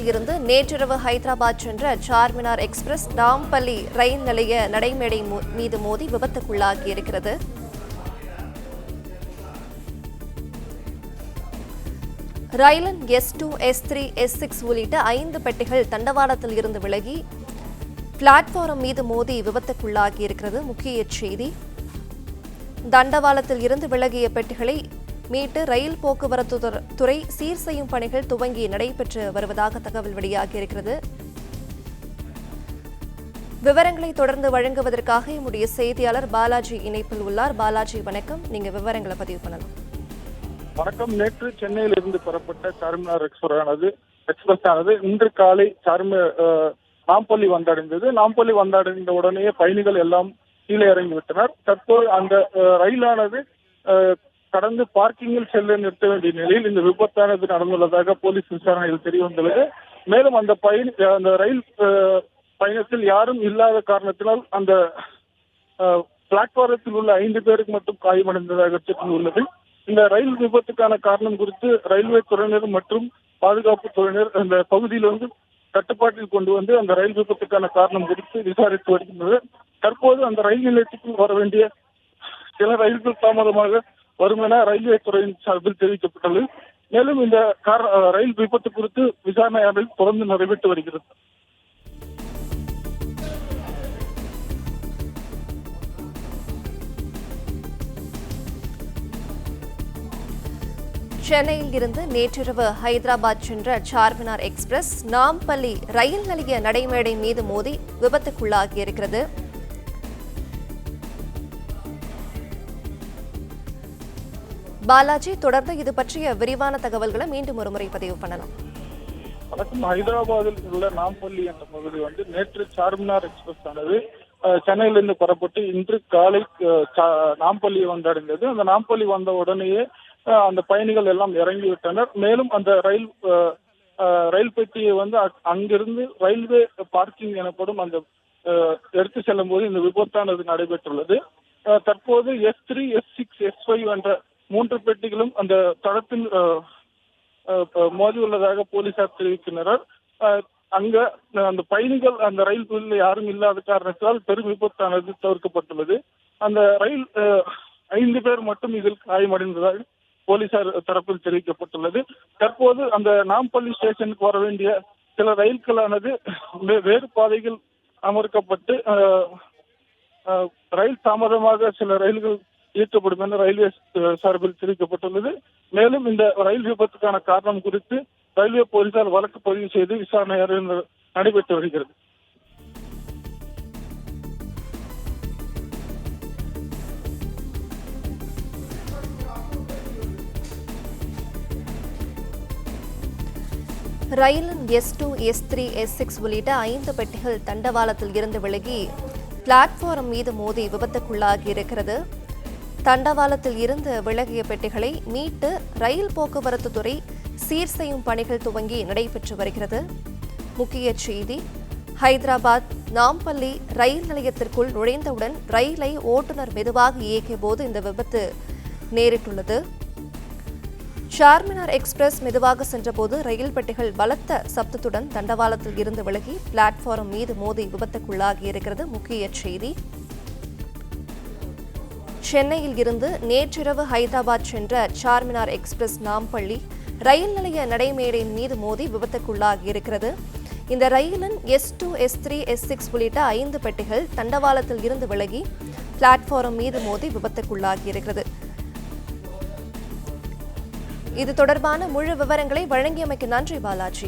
சென்னையில் இருந்து நேற்றிரவு ஹைதராபாத் சென்ற சார்மினார் எக்ஸ்பிரஸ் நாம்பள்ளி ரயில் நிலைய நடைமேடை மீது மோதி விபத்துக்குள்ளாகியிருக்கிறது. ரயிலின் S2, S3, S6 உள்ளிட்ட 5 பெட்டிகள் தண்டவாளத்தில் இருந்து விலகி பிளாட்பாரம் மீது மோதி விபத்துக்குள்ளாகியிருக்கிறது. முக்கிய செய்தி: தண்டவாளத்தில் இருந்து விலகிய பெட்டிகளை மீட்டு ரயில் போக்குவரத்து துறை சீர் செய்யும் பணிகள் துவங்கி நடைபெற்று வருவதாக தகவல் வெளியாகியிருக்கிறது. விவரங்களை தொடர்ந்து வழங்குவதற்காக நம்முடைய செய்தியாளர் பாலாஜி இணைப்பில் உள்ளார். பாலாஜி, வணக்கம். நீங்க விவரங்களை பதிவு பண்ணலாம். வணக்கம். நேற்று சென்னையில் இருந்து புறப்பட்ட சார்மினார் எக்ஸ்பிரஸ் ஆனது இன்று காலை நாம்பள்ளி வந்தடைந்தது. நாம்பள்ளி வந்தடைந்த உடனே பயணிகள் எல்லாம் கீழே இறங்கிவிட்டனர். தற்போது அந்த ரயிலானது கடந்து பார்க்கிங்கில் செல்ல நிறுத்த வேண்டிய நிலையில் இந்த விபத்தானது நடந்துள்ளதாக போலீஸ் விசாரணையில் தெரிய வந்துள்ளது. மேலும் அந்த ரயில் பயணத்தில் யாரும் இல்லாத காரணத்தினால் அந்த பிளாட்பாரத்தில் உள்ள 5 பேருக்கு மட்டும் காயமடைந்ததாக உள்ளது. இந்த ரயில் விபத்துக்கான காரணம் குறித்து ரயில்வே துறையினர் மற்றும் பாதுகாப்பு துறையினர் அந்த பகுதியில் கட்டுப்பாட்டில் கொண்டு வந்து அந்த ரயில் விபத்துக்கான காரணம் குறித்து விசாரித்து வருகின்றனர். தற்போது அந்த ரயில் நிலையத்துக்கு வர வேண்டிய சில ரயில்கள் தாமதமாக வரும் என ரயில்வே துறையின் சார்பில் தெரிவிக்கப்பட்டுள்ளது. மேலும் இந்த ரயில் விபத்து குறித்து விசாரணை தொடர்ந்து நடைபெற்று வருகிறது. சென்னையில் இருந்து நேற்றிரவு ஹைதராபாத் சென்ற சார்மினார் எக்ஸ்பிரஸ் நாம்பள்ளி ரயில் நிலைய நடைமேடை மீது மோதி விபத்துக்குள்ளாகியிருக்கிறது. பாலாஜி, தொடர்ந்து இது பற்றிய விரிவான தகவல்களை மீண்டும் ஒருமுறை பதிவு பண்ணலாம். வணக்கம். ஹைதராபாத்தில் உள்ள நாம்பள்ளி என்ற பகுதி நேற்று சார்மினார் எக்ஸ்பிரஸ் ஆனது சென்னையிலிருந்து புறப்பட்டு இன்று காலை நாம்பள்ளி வந்தடைந்தது. அந்த நாம்பள்ளி வந்த உடனேயே அந்த பயணிகள் எல்லாம் இறங்கிவிட்டனர். மேலும் அந்த ரயில் பெட்டியை அங்கிருந்து ரயில்வே பார்க்கிங் எனப்படும் அந்த எடுத்து செல்லும் போது இந்த விபத்தானது நடைபெற்றுள்ளது. தற்போது S3, S6, S5 என்ற 3 பெட்டிகளும் அந்த தளத்தில் மோதியுள்ளதாக போலீசார் தெரிவிக்கின்றனர். அங்க அந்த பயணிகள் அந்த ரயில் யாரும் இல்லாத காரணத்தால் பெரும் விபத்தானது தவிர்க்கப்பட்டுள்ளது. அந்த ரயில் 5 பேர் மட்டும் இதில் காயமடைந்ததாக போலீசார் தரப்பில் தெரிவிக்கப்பட்டுள்ளது. தற்போது அந்த நாம்பள்ளி ஸ்டேஷனுக்கு வர வேண்டிய சில ரயில்களானது வேறு பாதைகள் அமர்க்கப்பட்டு ரயில் தாமதமாக சில ரயில்கள் இயக்கப்படும் என ரயில்வே சார்பில் தெரிவிக்கப்பட்டுள்ளது. மேலும் இந்த ரயில் விபத்துக்கான காரணம் குறித்து ரயில்வே போலீசார் வழக்கு பதிவு செய்து விசாரணை நடைபெற்று வருகிறது. ரயிலின் S2, S3, S6 உள்ளிட்ட 5 பெட்டிகள் தண்டவாளத்தில் இருந்து விலகி பிளாட்பாரம் மீது மோதி விபத்துக்குள்ளாகியிருக்கிறது. தண்டவாளத்தில் இருந்து விலகிய பெட்டிகளை மீட்டு ரயில் போக்குவரத்து துறை சீர் செய்யும் பணிகள் துவங்கி நடைபெற்று வருகிறது. முக்கிய செய்தி: ஹைதராபாத் நாம்பள்ளி ரயில் நிலையத்திற்குள் நுழைந்தவுடன் ரயிலை ஓட்டுநர் மெதுவாக இயக்கிய போது இந்த விபத்து நேரிட்டுள்ளது. சார்மினார் எக்ஸ்பிரஸ் மெதுவாக சென்றபோது ரயில் பெட்டிகள் பலத்த சப்தத்துடன் தண்டவாளத்தில் இருந்து விலகி பிளாட்பாரம் மீது மோதி விபத்துக்குள்ளாகியிருக்கிறது. முக்கிய செய்தி: சென்னையில் இருந்து நேற்றிரவு ஹைதராபாத் சென்ற சார்மினார் எக்ஸ்பிரஸ் நாம்பள்ளி ரயில் நிலைய நடைமேடையின் மீது மோதி விபத்துக்குள்ளாகியிருக்கிறது. இந்த ரயிலின் S2, S3, S6 உள்ளிட்ட 5 பெட்டிகள் தண்டவாளத்தில் இருந்து விலகி பிளாட்பாரம் மீது மோதி விபத்துக்குள்ளாகியிருக்கிறது. இது தொடர்பான முழு விவரங்களை வழங்கியமைக்கு நன்றி பாலாஜி.